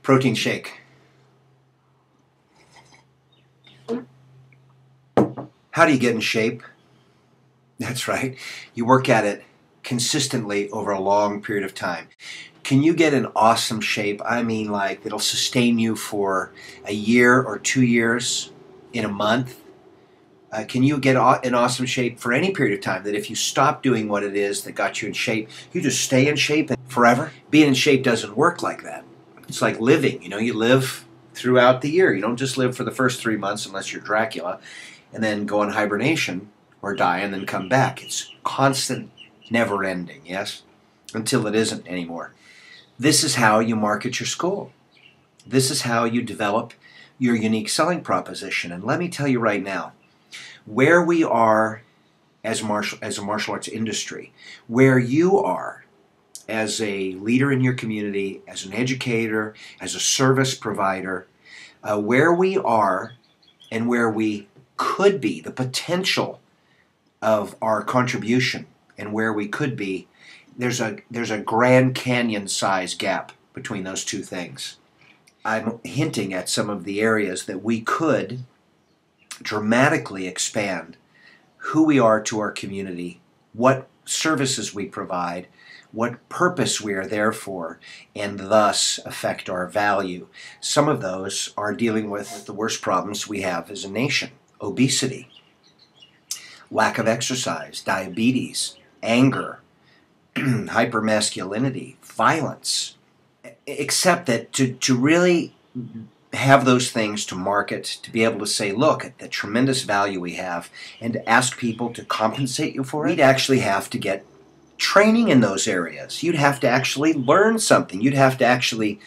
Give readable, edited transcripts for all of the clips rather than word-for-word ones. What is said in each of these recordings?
Protein shake. How do you get in shape? That's right. You work at it consistently over a long period of time. Can you get in awesome shape? I mean, like, it'll sustain you for a year or 2 years, in a month? Can you get in awesome shape for any period of time, that if you stop doing what it is that got you in shape, you just stay in shape forever? Being in shape doesn't work like that. It's like living. You know, you live throughout the year. You don't just live for the first 3 months unless you're Dracula and then go in hibernation or die and then come back. It's constant, never ending, yes? Until it isn't anymore. This is how you market your school. This is how you develop your unique selling proposition. And let me tell you right now, where we are as a martial arts industry, where you are as a leader in your community, as an educator, as a service provider, where we are and where we could be, the potential of our contribution and where we could be, there's a Grand Canyon size gap between those two things. I'm hinting at some of the areas that we could dramatically expand who we are to our community, what services we provide, what purpose we are there for, and thus affect our value. Some of those are dealing with the worst problems we have as a nation: obesity, lack of exercise, diabetes, anger, hypermasculinity, violence. Except that to really have those things to market, to be able to say, look at the tremendous value we have, and to ask people to compensate you for it, you'd actually have to get training in those areas. You'd have to actually learn something. You'd have to actually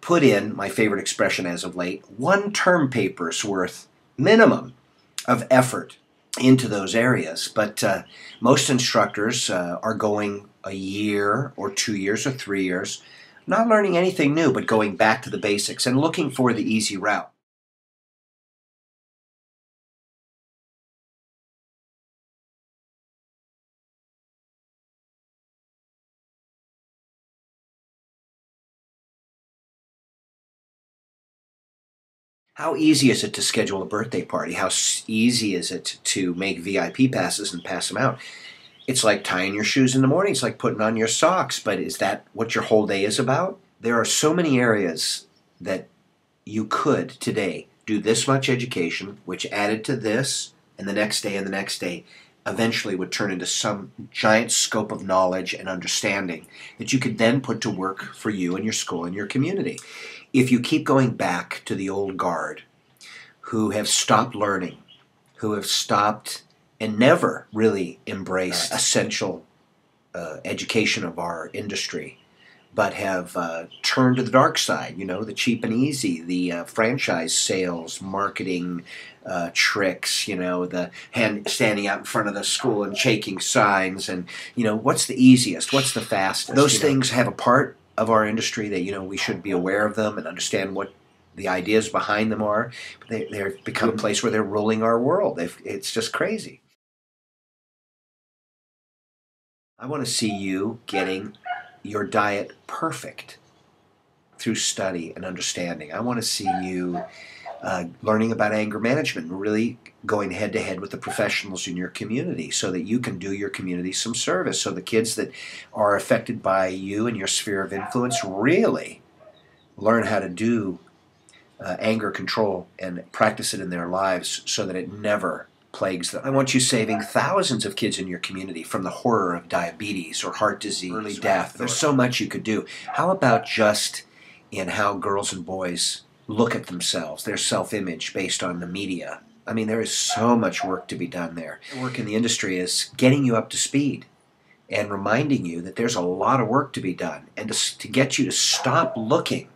put in, my favorite expression as of late, 1 term paper's worth minimum of effort into those areas. But most instructors are going a year or 2 years or 3 years, not learning anything new, but going back to the basics and looking for the easy route. How easy is it to schedule a birthday party? How easy is it to make VIP passes and pass them out? It's like tying your shoes in the morning. It's like putting on your socks. But is that what your whole day is about? There are so many areas that you could today do this much education, which added to this, and the next day and the next day eventually would turn into some giant scope of knowledge and understanding that you could then put to work for you and your school and your community. If you keep going back to the old guard who have stopped learning, who have stopped and never really embraced essential education of our industry, but have turned to the dark side, you know, the cheap and easy, the franchise sales, marketing tricks, you know, the standing out in front of the school and shaking signs, and, you know, what's the easiest, what's the fastest? Those things have a part of our industry that, you know, we should be aware of them and understand what the ideas behind them are. But they've become a place where they're ruling our world. It's just crazy. I want to see you getting your diet perfect through study and understanding. I want to see you learning about anger management and really going head to head with the professionals in your community so that you can do your community some service, so the kids that are affected by you and your sphere of influence really learn how to do anger control and practice it in their lives so that it never plagues them. I want you saving thousands of kids in your community from the horror of diabetes or heart disease, early death. There's so much you could do. How about just in how girls and boys look at themselves, their self-image based on the media? I mean, there is so much work to be done there. The work in the industry is getting you up to speed and reminding you that there's a lot of work to be done, and to get you to stop looking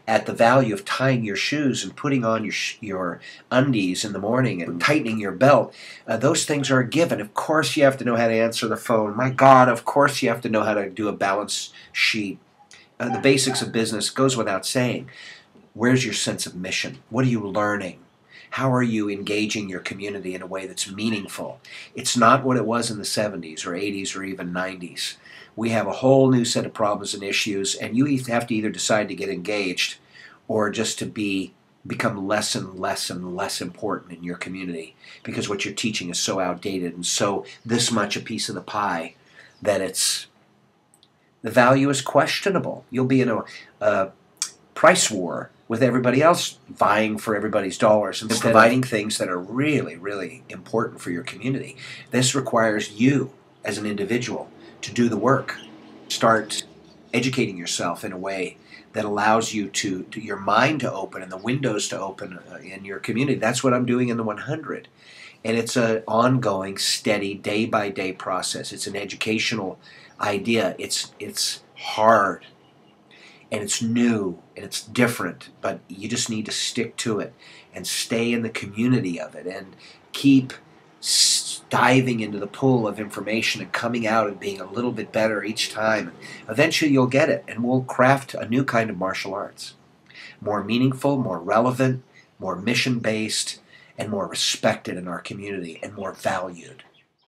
at the value of tying your shoes and putting on your undies in the morning and tightening your belt. Those things are a given. Of course you have to know how to answer the phone. My God, of course you have to know how to do a balance sheet. The basics of business goes without saying. Where's your sense of mission? What are you learning? How are you engaging your community in a way that's meaningful? It's not what it was in the 70s or 80s or even 90s. We have a whole new set of problems and issues, and you have to either decide to get engaged or just to become less and less and less important in your community because what you're teaching is so outdated and so this much a piece of the pie that the value is questionable. You'll be in a price war with everybody else vying for everybody's dollars and providing things that are really, really important for your community. This requires you as an individual to do the work. Start educating yourself in a way that allows you to your mind to open and the windows to open in your community. That's what I'm doing in the 100. And it's an ongoing, steady, day-by-day process. It's an educational idea. It's hard, and it's new, and it's different, but you just need to stick to it and stay in the community of it and keep diving into the pool of information and coming out and being a little bit better each time. Eventually you'll get it, and we'll craft a new kind of martial arts. More meaningful, more relevant, more mission-based, and more respected in our community, and more valued.